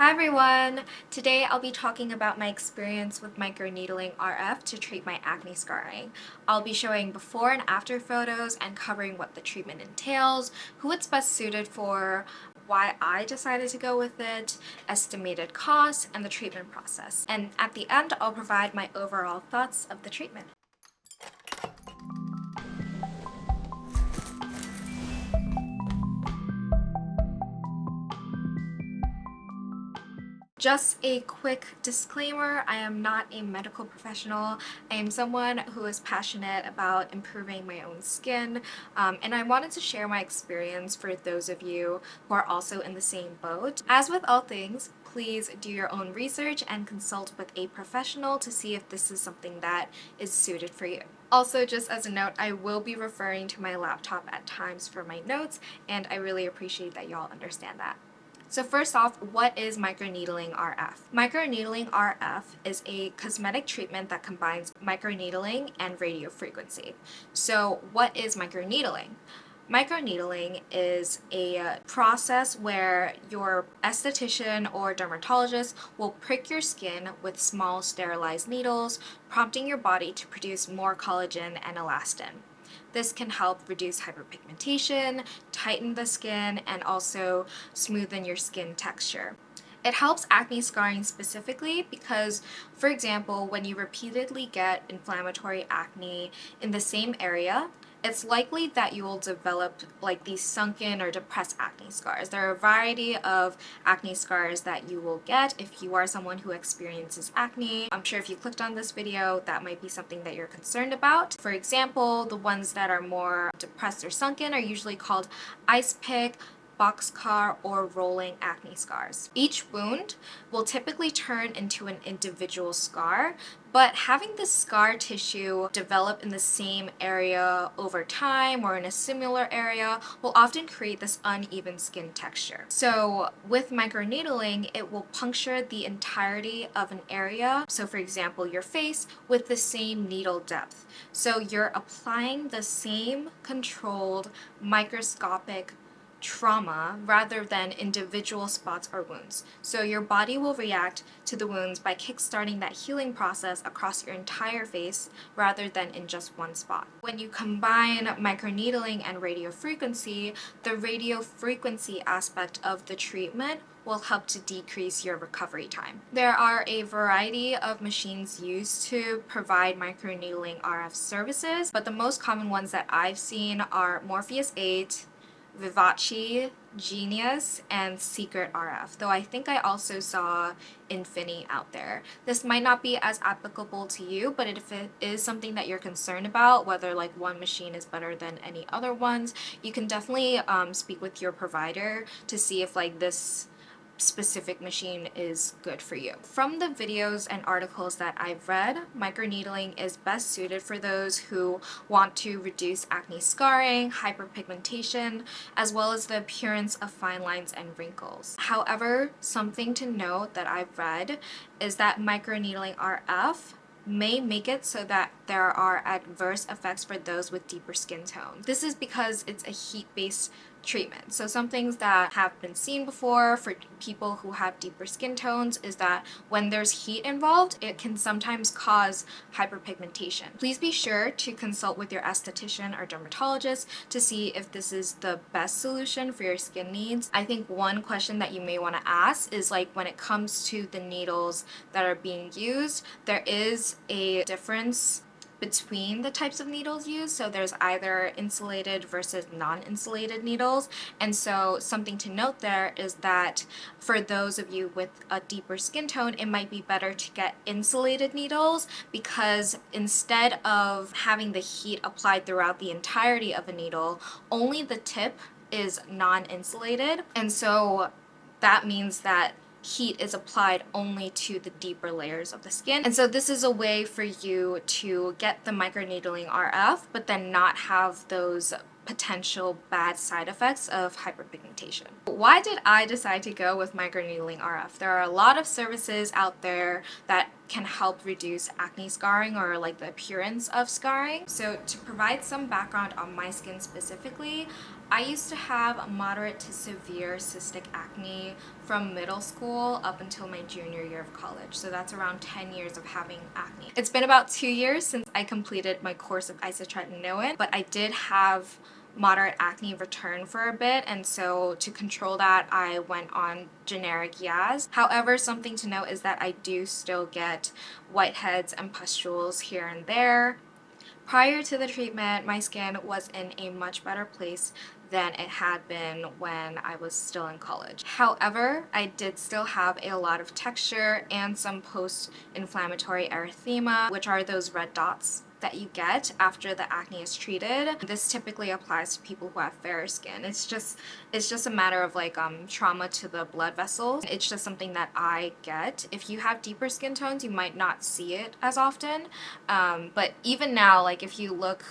Hi everyone! Today I'll be talking about my experience with microneedling RF to treat my acne scarring. I'll be showing before and after photos and covering what the treatment entails, who it's best suited for, why I decided to go with it, estimated costs, and the treatment process. And at the end, I'll provide my overall thoughts of the treatment. Just a quick disclaimer, I am not a medical professional. I am someone who is passionate about improving my own skin, and I wanted to share my experience for those of you who are also in the same boat. As with all things, please do your own research and consult with a professional to see if this is something that is suited for you. Also, just as a note, I will be referring to my laptop at times for my notes, and I really appreciate that y'all understand that. So first off, what is microneedling RF? Microneedling RF is a cosmetic treatment that combines microneedling and radiofrequency. So what is microneedling? Microneedling is a process where your esthetician or dermatologist will prick your skin with small sterilized needles, prompting your body to produce more collagen and elastin. This can help reduce hyperpigmentation, tighten the skin, and also smoothen your skin texture. It helps acne scarring specifically because, for example, when you repeatedly get inflammatory acne in the same area, it's likely that you will develop like these sunken or depressed acne scars. There are a variety of acne scars that you will get if you are someone who experiences acne. I'm sure if you clicked on this video, that might be something that you're concerned about. For example, the ones that are more depressed or sunken are usually called ice pick, boxcar, or rolling acne scars. Each wound will typically turn into an individual scar, but having the scar tissue develop in the same area over time or in a similar area will often create this uneven skin texture. So with microneedling, it will puncture the entirety of an area, so for example your face, with the same needle depth. So you're applying the same controlled microscopic trauma rather than individual spots or wounds. So your body will react to the wounds by kickstarting that healing process across your entire face rather than in just one spot. When you combine microneedling and radiofrequency, the radiofrequency aspect of the treatment will help to decrease your recovery time. There are a variety of machines used to provide microneedling RF services, but the most common ones that I've seen are Morpheus 8, Vivace, Genius, and Secret RF, though I think I also saw Infini out there. This might not be as applicable to you, but if it is something that you're concerned about, whether like one machine is better than any other ones, you can definitely speak with your provider to see if like this specific machine is good for you. From the videos and articles that I've read, microneedling is best suited for those who want to reduce acne scarring, hyperpigmentation, as well as the appearance of fine lines and wrinkles. However, something to note that I've read is that microneedling RF may make it so that there are adverse effects for those with deeper skin tone. This is because it's a heat-based treatment. So some things that have been seen before for people who have deeper skin tones is that when there's heat involved, it can sometimes cause hyperpigmentation. Please be sure to consult with your esthetician or dermatologist to see if this is the best solution for your skin needs. I think one question that you may want to ask is like when it comes to the needles that are being used, there is a difference between the types of needles used. So there's either insulated versus non-insulated needles. And so something to note there is that for those of you with a deeper skin tone, it might be better to get insulated needles because instead of having the heat applied throughout the entirety of a needle, only the tip is non-insulated. And so that means that heat is applied only to the deeper layers of the skin. And so this is a way for you to get the microneedling RF, but then not have those potential bad side effects of hyperpigmentation. Why did I decide to go with microneedling RF? There are a lot of services out there that can help reduce acne scarring or like the appearance of scarring. So to provide some background on my skin specifically, I used to have moderate to severe cystic acne from middle school up until my junior year of college. So that's around 10 years of having acne. It's been about 2 years since I completed my course of isotretinoin, but I did have moderate acne return for a bit, and so to control that I went on generic Yaz. However, something to note is that I do still get whiteheads and pustules here and there. Prior to the treatment, my skin was in a much better place than it had been when I was still in college. However, I did still have a lot of texture and some post-inflammatory erythema, which are those red dots that you get after the acne is treated. This typically applies to people who have fairer skin. It's just a matter of like trauma to the blood vessels. It's just something that I get. If you have deeper skin tones, you might not see it as often. But even now, like if you look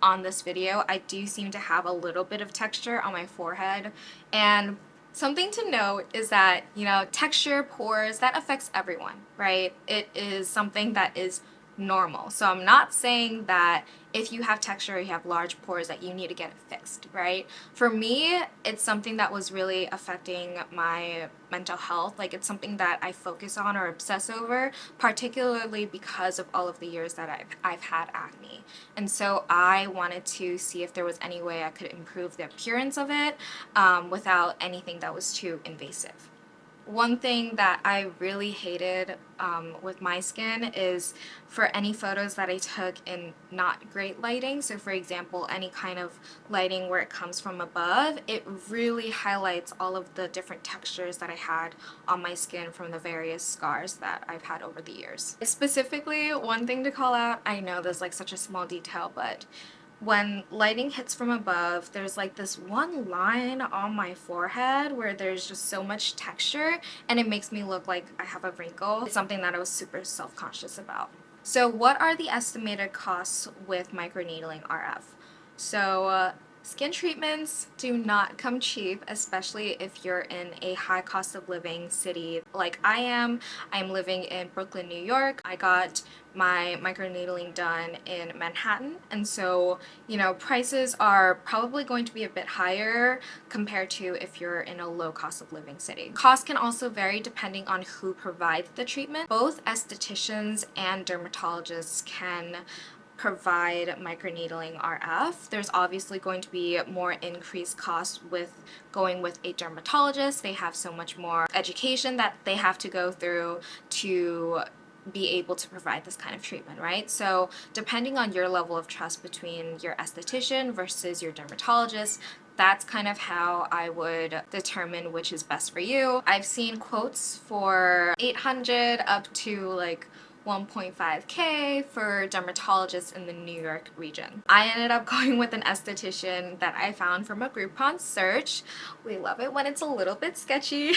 on this video, I do seem to have a little bit of texture on my forehead. And something to note is that, you know, texture, pores, that affects everyone, right? It is something that is normal. So I'm not saying that if you have texture or you have large pores that you need to get it fixed, right? For me, it's something that was really affecting my mental health. Like it's something that I focus on or obsess over, particularly because of all of the years that I've had acne. And so I wanted to see if there was any way I could improve the appearance of it without anything that was too invasive. One thing that I really hated with my skin is for any photos that I took in not great lighting. So for example, any kind of lighting where it comes from above, it really highlights all of the different textures that I had on my skin from the various scars that I've had over the years. Specifically, one thing to call out, I know there's like such a small detail, but when lighting hits from above, there's like this one line on my forehead where there's just so much texture and it makes me look like I have a wrinkle. It's something that I was super self-conscious about. So what are the estimated costs with microneedling RF? So skin treatments do not come cheap, especially if you're in a high cost of living city like I am. I'm living in Brooklyn, New York. I got my microneedling done in Manhattan, and so, you know, prices are probably going to be a bit higher compared to if you're in a low cost of living city. Costs can also vary depending on who provides the treatment. Both estheticians and dermatologists can provide microneedling RF. There's obviously going to be more increased costs with going with a dermatologist. They have so much more education that they have to go through to be able to provide this kind of treatment, right? So depending on your level of trust between your esthetician versus your dermatologist, that's kind of how I would determine which is best for you. I've seen quotes for 800 up to like 1.5K for dermatologists in the New York region. I ended up going with an esthetician that I found from a Groupon search. We love it when it's a little bit sketchy.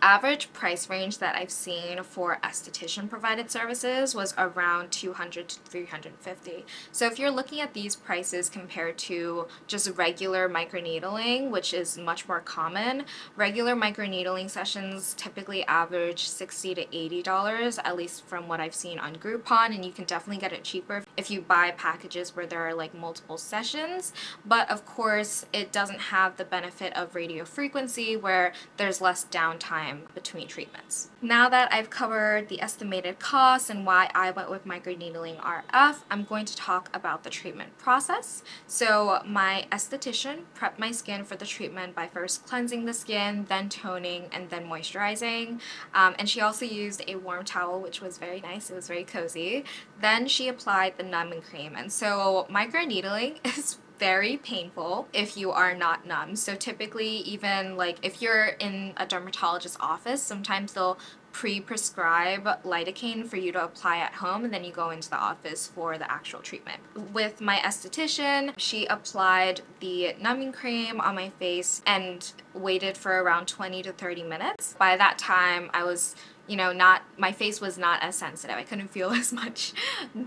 Average price range that I've seen for esthetician provided services was around $200 to $350. So if you're looking at these prices compared to just regular microneedling, which is much more common, regular microneedling sessions typically average $60 to $80, at least from what I've seen on Groupon, and you can definitely get it cheaper if you buy packages where there are like multiple sessions. But of course, it doesn't have the benefit of radiofrequency where there's less downtime between treatments. Now that I've covered the estimated costs and why I went with microneedling RF, I'm going to talk about the treatment process. So my esthetician prepped my skin for the treatment by first cleansing the skin, then toning, and then moisturizing. And she also used a warm towel, which was very nice. It was very cozy. Then she applied the numbing cream. And so microneedling is very painful if you are not numb. So typically, even like if you're in a dermatologist's office, sometimes they'll pre-prescribe lidocaine for you to apply at home, and then you go into the office for the actual treatment. With my esthetician, she applied the numbing cream on my face and waited for around 20 to 30 minutes. By that time, I was, you know, my face was not as sensitive. I couldn't feel as much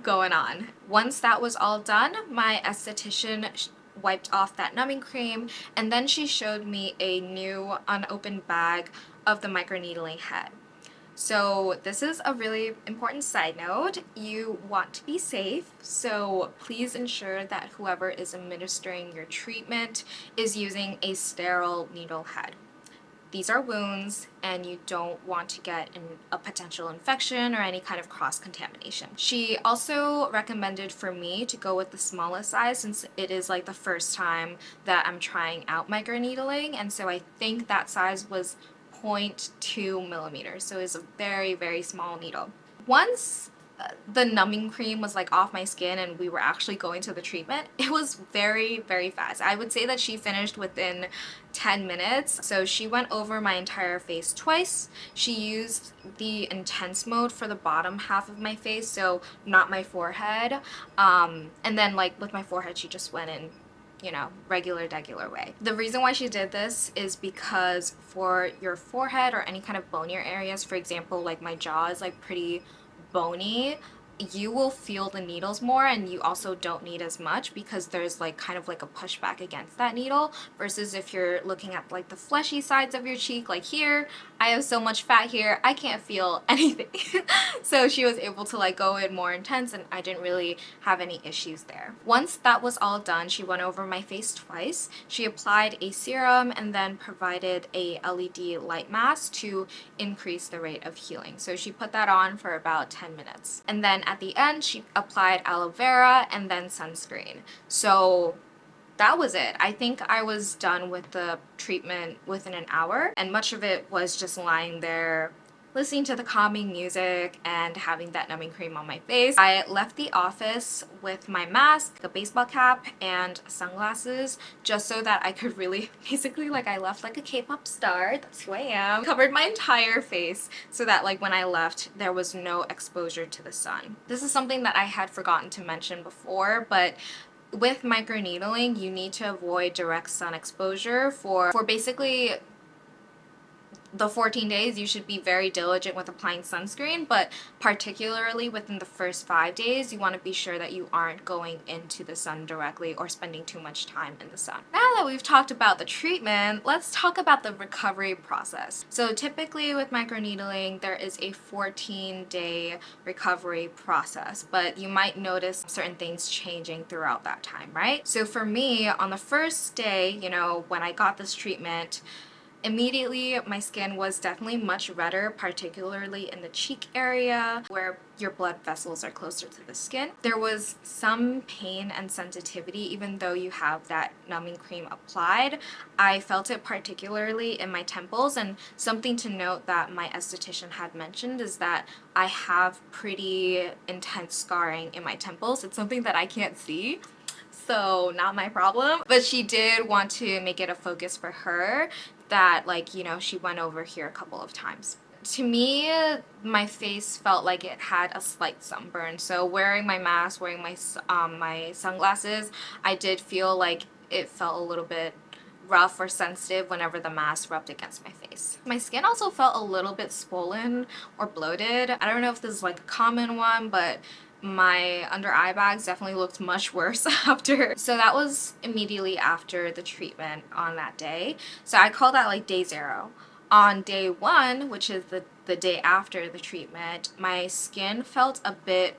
going on. Once that was all done, my esthetician wiped off that numbing cream, and then she showed me a new unopened bag of the microneedling head. So this is a really important side note. You want to be safe, so please ensure that whoever is administering your treatment is using a sterile needle head. These are wounds, and you don't want to get a potential infection or any kind of cross-contamination. She also recommended for me to go with the smallest size since it is like the first time that I'm trying out microneedling, and so I think that size was 0.2 millimeters, so it's a very, very small needle. Once the numbing cream was like off my skin and we were actually going to the treatment, it was very, very fast. I would say that she finished within 10 minutes. So she went over my entire face twice. She used the intense mode for the bottom half of my face, so not my forehead. And then like with my forehead, she just went in, you know, regular way. The reason why she did this is because for your forehead or any kind of bonier areas, for example, like my jaw is like pretty bony, you will feel the needles more, and you also don't need as much because there's like kind of like a pushback against that needle, versus if you're looking at like the fleshy sides of your cheek, like here I have so much fat here I can't feel anything. So she was able to like go in more intense, and I didn't really have any issues there. Once that was all done, she went over my face twice. She applied a serum and then provided a LED light mask to increase the rate of healing. So she put that on for about 10 minutes. And then at the end, she applied aloe vera and then sunscreen. So that was it. I think I was done with the treatment within an hour, and much of it was just lying there listening to the calming music and having that numbing cream on my face. I left the office with my mask, a baseball cap, and sunglasses just so that I could really, basically like I left like a K-pop star, that's who I am. Covered my entire face so that like when I left there was no exposure to the sun. This is something that I had forgotten to mention before, but with microneedling, you need to avoid direct sun exposure for basically the 14 days. You should be very diligent with applying sunscreen, but particularly within the first 5 days, you want to be sure that you aren't going into the sun directly or spending too much time in the sun. Now that we've talked about the treatment, let's talk about the recovery process. So typically with microneedling, there is a 14-day recovery process, but you might notice certain things changing throughout that time, right? So for me, on the first day, you know, when I got this treatment, immediately my skin was definitely much redder, particularly in the cheek area where your blood vessels are closer to the skin. There was some pain and sensitivity even though you have that numbing cream applied. I felt it particularly in my temples, and something to note that my esthetician had mentioned is that I have pretty intense scarring in my temples. It's something that I can't see, so not my problem. But she did want to make it a focus for her that, like, you know, she went over here a couple of times. To me, my face felt like it had a slight sunburn, so wearing my mask, wearing my sunglasses, I did feel like it felt a little bit rough or sensitive whenever the mask rubbed against my face. My skin also felt a little bit swollen or bloated. I don't know if this is like a common one, but my under eye bags definitely looked much worse after. So that was immediately after the treatment on that day. So I call that like day 0. On day 1, which is the day after the treatment, my skin felt a bit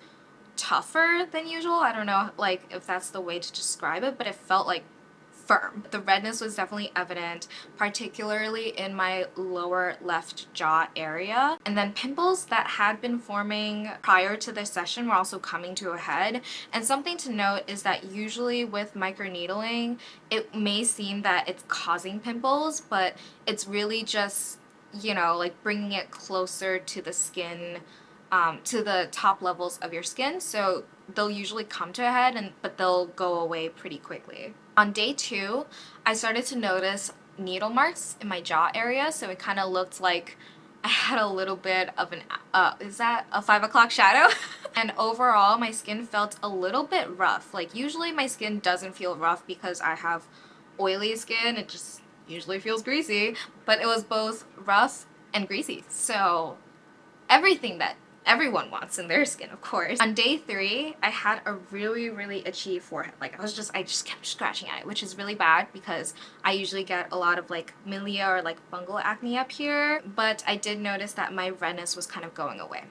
tougher than usual. I don't know like if that's the way to describe it, but it felt like firm. The redness was definitely evident, particularly in my lower left jaw area. And then pimples that had been forming prior to this session were also coming to a head. And something to note is that usually with microneedling, it may seem that it's causing pimples, but it's really just, you know, like bringing it closer to the skin, to the top levels of your skin. So they'll usually come to a head, but they'll go away pretty quickly. On day 2, I started to notice needle marks in my jaw area, so it kind of looked like I had a little bit of an, is that a 5 o'clock shadow? And overall, my skin felt a little bit rough. Like usually my skin doesn't feel rough because I have oily skin, it just usually feels greasy, but it was both rough and greasy. So everything that everyone wants in their skin, of course. On day 3, I had a really itchy forehead. Like I just kept scratching at it, which is really bad because I usually get a lot of like milia or like fungal acne up here, but I did notice that my redness was kind of going away.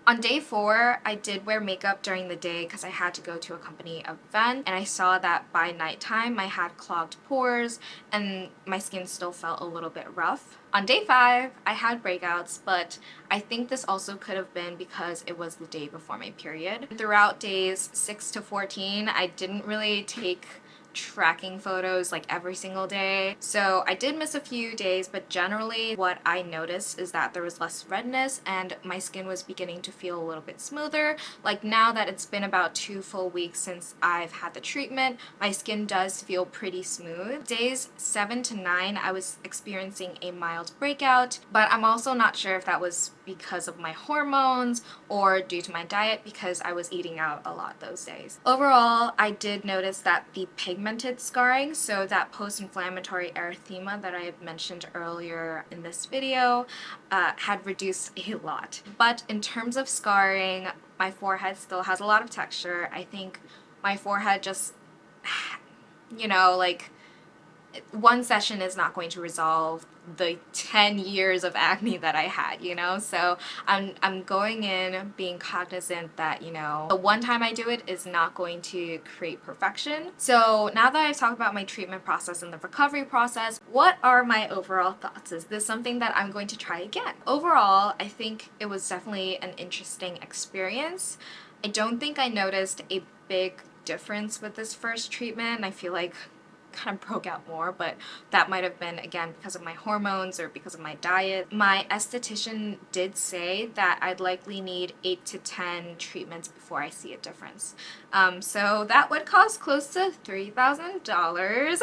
On day 4, I did wear makeup during the day because I had to go to a company event, and I saw that by nighttime I had clogged pores and my skin still felt a little bit rough. On day 5, I had breakouts, but I think this also could have been because it was the day before my period. Throughout days 6 to 14, I didn't really take tracking photos like every single day. So I did miss a few days, but generally what I noticed is that there was less redness and my skin was beginning to feel a little bit smoother. Like now that it's been about 2 full weeks since I've had the treatment, my skin does feel pretty smooth. Days 7 to 9, I was experiencing a mild breakout, but I'm also not sure if that was because of my hormones or due to my diet because I was eating out a lot those days. Overall, I did notice that the pigmented scarring, so that post-inflammatory erythema that I had mentioned earlier in this video, had reduced a lot. But in terms of scarring, my forehead still has a lot of texture. I think my forehead just, you know, like, one session is not going to resolve the 10 years of acne that I had, you know? So I'm going in being cognizant that, you know, the one time I do it is not going to create perfection. So now that I've talked about my treatment process and the recovery process, what are my overall thoughts? Is this something that I'm going to try again? Overall, I think it was definitely an interesting experience. I don't think I noticed a big difference with this first treatment. I feel like kind of broke out more, but that might have been again because of my hormones or because of my diet. My esthetician did say that I'd likely need 8 to 10 treatments before I see a difference. So that would cost close to $3,000.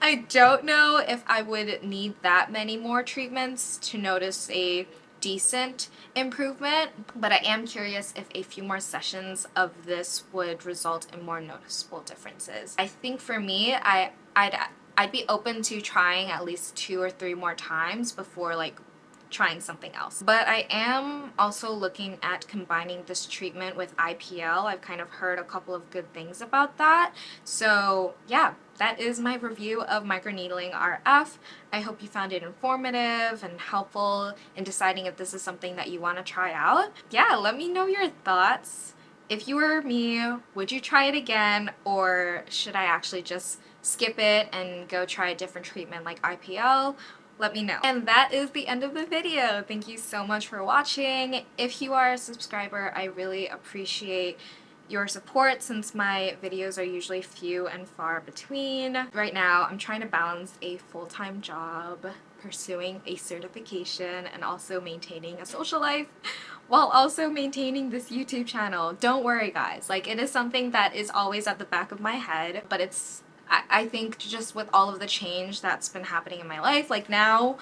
I don't know if I would need that many more treatments to notice a decent improvement, but I am curious if a few more sessions of this would result in more noticeable differences. I think for me, I'd be open to trying at least 2 or 3 more times before like trying something else. But I am also looking at combining this treatment with IPL. I've kind of heard a couple of good things about that. So yeah, that is my review of microneedling RF. I hope you found it informative and helpful in deciding if this is something that you want to try out. Yeah, let me know your thoughts. If you were me, would you try it again, or should I actually just skip it and go try a different treatment like IPL? Let me know. And that is the end of the video. Thank you so much for watching. If you are a subscriber, I really appreciate your support since my videos are usually few and far between. Right now, I'm trying to balance a full-time job, pursuing a certification, and also maintaining a social life while also maintaining this YouTube channel. Don't worry guys, like it is something that is always at the back of my head, but I think just with all of the change that's been happening in my life, like now,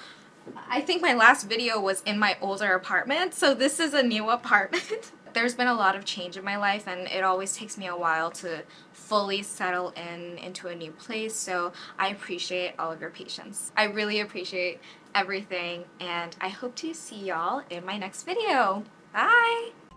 I think my last video was in my older apartment, so this is a new apartment. There's been a lot of change in my life and it always takes me a while to fully settle into a new place, so I appreciate all of your patience. I really appreciate everything and I hope to see y'all in my next video. Bye!